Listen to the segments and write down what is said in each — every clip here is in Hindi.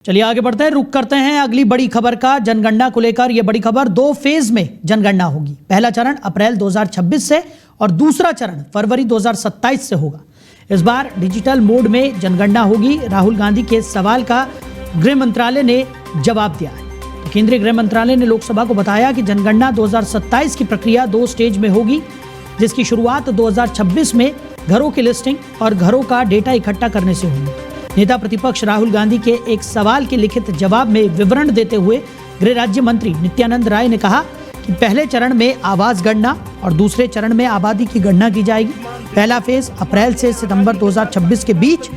चलिए आगे बढ़ते हैं, रुक करते हैं अगली बड़ी खबर का। जनगणना को लेकर यह बड़ी खबर, 2 फेज में जनगणना होगी। पहला चरण अप्रैल 2026 से और दूसरा चरण फरवरी 2027 से होगा। इस बार डिजिटल मोड में जनगणना होगी। राहुल गांधी के सवाल का गृह मंत्रालय ने जवाब दिया है। तो केंद्रीय गृह मंत्रालय ने लोकसभा को बताया कि जनगणना 2027 की प्रक्रिया 2 स्टेज में होगी, जिसकी शुरुआत 2026 में घरों की लिस्टिंग और घरों का डेटा इकट्ठा करने से होगी। नेता प्रतिपक्ष राहुल गांधी के एक सवाल के लिखित जवाब में विवरण देते हुए गृह राज्य मंत्री नित्यानंद राय ने कहा कि पहले चरण में आवास गणना और दूसरे चरण में आबादी की गणना की जाएगी। पहला फेज अप्रैल से सितंबर 2026 के बीच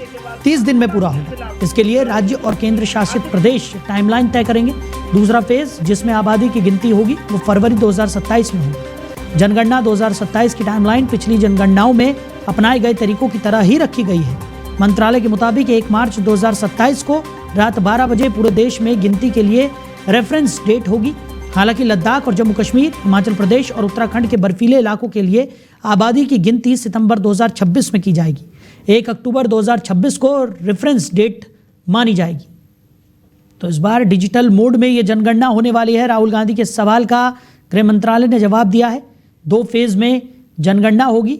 30 दिन में पूरा होगा। इसके लिए राज्य और केंद्र शासित प्रदेश टाइमलाइन तय करेंगे। दूसरा फेज, जिसमें आबादी की गिनती होगी, वो फरवरी 2027 में होगी। जनगणना 2027 की टाइमलाइन पिछली जनगणनाओं में अपनाए गए तरीकों की तरह ही रखी गई है। मंत्रालय के मुताबिक 1 मार्च 2027 को रात 12 बजे पूरे देश में गिनती के लिए रेफरेंस डेट होगी। हालांकि लद्दाख और जम्मू कश्मीर, हिमाचल प्रदेश और उत्तराखंड के बर्फीले इलाकों के लिए आबादी की गिनती सितंबर 2026 में की जाएगी। 1 अक्टूबर 2026 को रेफरेंस डेट मानी जाएगी। तो इस बार डिजिटल मोड में ये जनगणना होने वाली है। राहुल गांधी के सवाल का गृह मंत्रालय ने जवाब दिया है। 2 फेज में जनगणना होगी।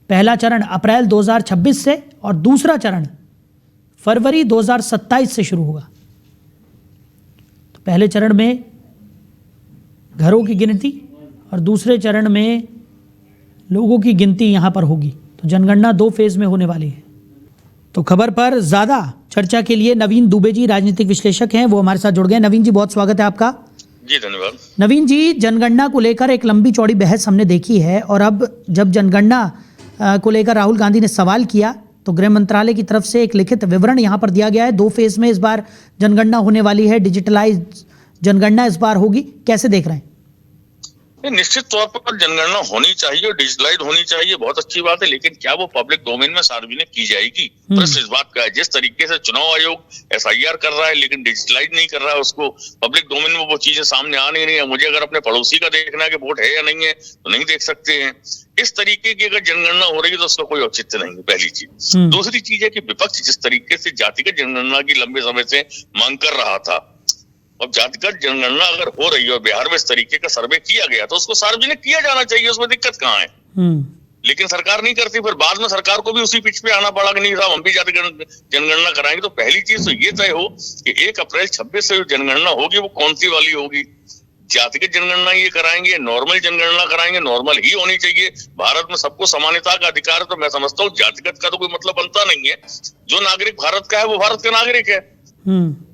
पहला चरण अप्रैल 2026 से और दूसरा चरण फरवरी 2027 से शुरू होगा। तो पहले चरण में घरों की गिनती और दूसरे चरण में लोगों की गिनती यहाँ पर होगी। तो जनगणना 2 फेज में होने वाली है। तो खबर पर ज़्यादा चर्चा के लिए नवीन दुबे जी राजनीतिक विश्लेषक हैं, वो हमारे साथ जुड़ गए। नवीन जी, बहुत स्वागत है आपका। जी धन्यवाद। नवीन जी, जनगणना को लेकर एक लंबी चौड़ी बहस हमने देखी है और अब जब जनगणना को लेकर राहुल गांधी ने सवाल किया तो गृह मंत्रालय की तरफ से एक लिखित विवरण यहाँ पर दिया गया है। 2 फेज में इस बार जनगणना होने वाली है। डिजिटलाइज जनगणना इस बार होगी, कैसे देख रहे हैं? निश्चित तौर पर जनगणना होनी चाहिए और डिजिटलाइज होनी चाहिए, बहुत अच्छी बात है। लेकिन क्या वो पब्लिक डोमेन में सार्वजनिक की जाएगी? प्रश्न इस बात का है। जिस तरीके से चुनाव आयोग एफआईआर कर रहा है लेकिन डिजिटलाइज नहीं कर रहा है, उसको पब्लिक डोमेन में वो चीजें सामने आ नहीं रही है। मुझे अगर अपने पड़ोसी का देखना है कि वोट है या नहीं है तो नहीं देख सकते हैं। इस तरीके की अगर जनगणना हो रही है तो उसका कोई औचित्य नहीं है, पहली चीज। दूसरी चीज है कि विपक्ष जिस तरीके से जातिगत जनगणना की लंबे समय से मांग कर रहा था, अब जातिगत जनगणना अगर हो रही है और बिहार में इस तरीके का सर्वे किया गया तो उसको सार्वजनिक किया जाना चाहिए, उसमें दिक्कत कहाँ है? लेकिन सरकार नहीं करती। फिर बाद में सरकार को भी उसी पिच पे आना पड़ा कि नहीं साहब, हम भी जातिगत जनगणना कराएंगे। तो पहली चीज तो ये तय हो कि 1 अप्रैल 26 से जो जनगणना होगी वो कौन सी वाली होगी। जातिगत जनगणना ये कराएंगे, नॉर्मल जनगणना कराएंगे? नॉर्मल ही होनी चाहिए। भारत में सबको समानता का अधिकार है, तो मैं समझता हूँ जातिगत का तो कोई मतलब बनता नहीं है। जो नागरिक भारत का है वो भारत का नागरिक है।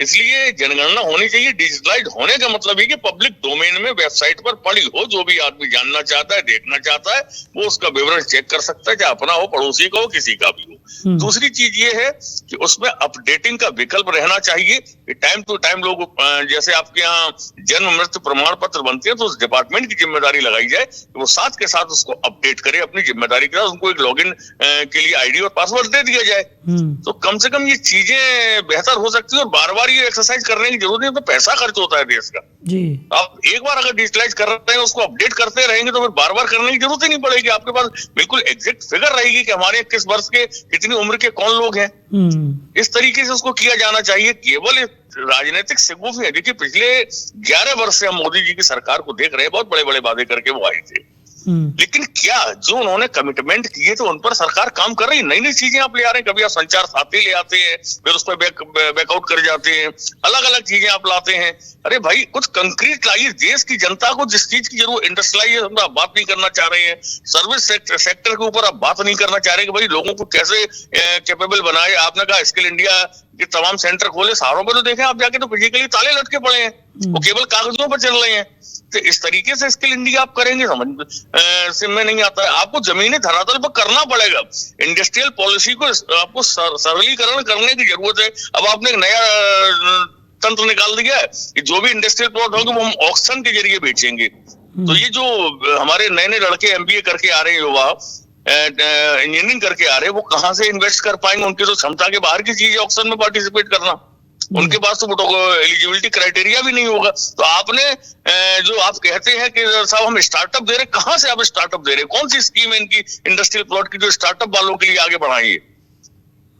इसलिए जनगणना होनी चाहिए। डिजिटलाइज होने का मतलब है कि पब्लिक डोमेन में वेबसाइट पर पड़ी हो, जो भी आदमी जानना चाहता है, देखना चाहता है, वो उसका विवरण चेक कर सकता है, चाहे अपना हो, पड़ोसी का हो, किसी का भी हो। दूसरी चीज ये है कि उसमें अपडेटिंग का विकल्प रहना चाहिए कि टाइम टू टाइम लोग, जैसे आपके यहाँ जन्म मृत्यु प्रमाण पत्र बनते हैं तो उस डिपार्टमेंट की जिम्मेदारी लगाई जाए कि वो साथ के साथ उसको अपडेट करे अपनी जिम्मेदारी के साथ। उनको एक लॉगिन के लिए आईडी और पासवर्ड दे दिया जाए तो कम से कम ये चीजें बेहतर हो सकती है। और बार बार ये एक्सरसाइज करने की जरूरत नहीं, तो पैसा खर्च होता है देश का जी। आप एक बार अगर डिजिटलाइज कर रहे हैं, उसको अपडेट करते रहेंगे तो फिर बार बार करने की जरूरत ही नहीं पड़ेगी। आपके पास बिल्कुल एग्जैक्ट फिगर रहेगी कि हमारे किस वर्ष के, कितनी उम्र के कौन लोग हैं। इस तरीके से उसको किया जाना चाहिए। केवल राजनीतिक सिगुफी है। देखिए, पिछले 11 वर्ष से हम मोदी जी की सरकार को देख रहे हैं, बहुत बड़े बड़े वादे करके वो आए थे, लेकिन क्या जो उन्होंने कमिटमेंट किए तो उन पर सरकार काम कर रही है? नई नई चीजें आप ले आ रहे हैं। कभी आप संचार साथी ले आते हैं, फिर उस पर बैकआउट कर जाते हैं, अलग अलग चीजें आप लाते हैं। अरे भाई, कुछ कंक्रीट लाइए। देश की जनता को जिस चीज की जरूरत, इंडस्ट्रियलाइजेशन आप बात नहीं करना चाह रहे हैं, सर्विस सेक्टर के ऊपर आप बात नहीं करना चाह रहे कि भाई लोगों को कैसे कैपेबल बनाए। आपने कहा स्किल इंडिया के तमाम सेंटर खोले, शहरों में तो देखें आप जाके तो फिजिकली ताले लटके पड़े हैं, वो केवल कागजों पर चल रहे हैं। तो इस तरीके से स्किल इंडिया आप करेंगे, समझ से में नहीं आता है। आपको जमीनी धरातल पर करना पड़ेगा। इंडस्ट्रियल पॉलिसी को आपको सरलीकरण करने की जरूरत है। अब आपने एक नया तंत्र निकाल दिया है कि जो भी इंडस्ट्रियल प्लॉट होंगे वो हम ऑक्शन के जरिए बेचेंगे। तो ये जो हमारे नए नए लड़के एमबीए करके आ रहे हैं, युवा इंजीनियरिंग करके आ रहे हैं, वो कहाँ से इन्वेस्ट कर पाएंगे? उनकी तो क्षमता के बाहर की चीज है ऑक्शन में पार्टिसिपेट करना। उनके पास तो एलिजिबिलिटी क्राइटेरिया भी नहीं होगा। तो आपने जो आप कहते हैं कि साहब हम स्टार्टअप दे रहे, कहां से आप स्टार्टअप दे रहे? कौन सी स्कीम है इनकी इंडस्ट्रियल प्लॉट की जो स्टार्टअप वालों के लिए आगे बढ़ाई है?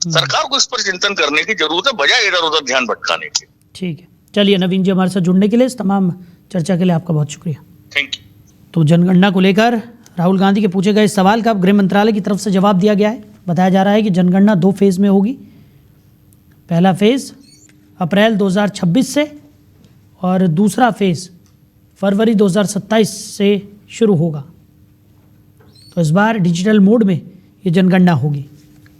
सरकार को इस पर चिंतन करने की जरूरत है, बजाय इधर उधर ध्यान भटकाने के। ठीक है, चलिए नवीन जी हमारे साथ जुड़ने के लिए, इस तमाम चर्चा के लिए आपका बहुत शुक्रिया। Thank you. तो जनगणना को लेकर राहुल गांधी के पूछे गए सवाल का अब गृह मंत्रालय की तरफ से जवाब दिया गया है। बताया जा रहा है कि जनगणना 2 फेज़ में होगी। पहला फेज़ अप्रैल 2026 से और दूसरा फेज़ फरवरी 2027 से शुरू होगा। तो इस बार डिजिटल मोड में ये जनगणना होगी।